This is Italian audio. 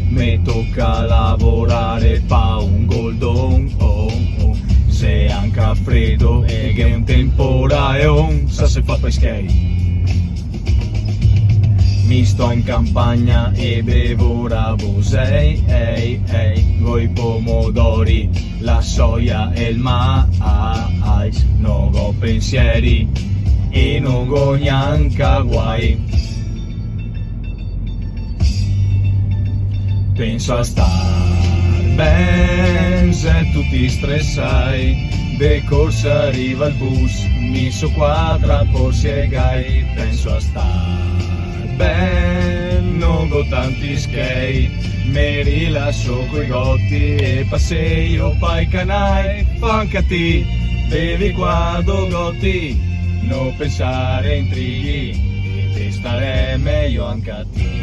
mi tocca lavorare pa' un goldon, se anche freddo e che è un temporale, sa se fa pescare. Mi sto in campagna e bevo rabosei, coi pomodori, la soia e il mais, non ho pensieri e non ho neanche guai. Penso a star ben se tu ti stressai, de corsa arriva il bus, mi so quadra por siegai. Penso a star ben, non ho tanti skate, mi rilascio coi gotti e passeio pai canai. Fancati, bevi quando gotti, non pensare intrighi, che te stare meglio anche a te.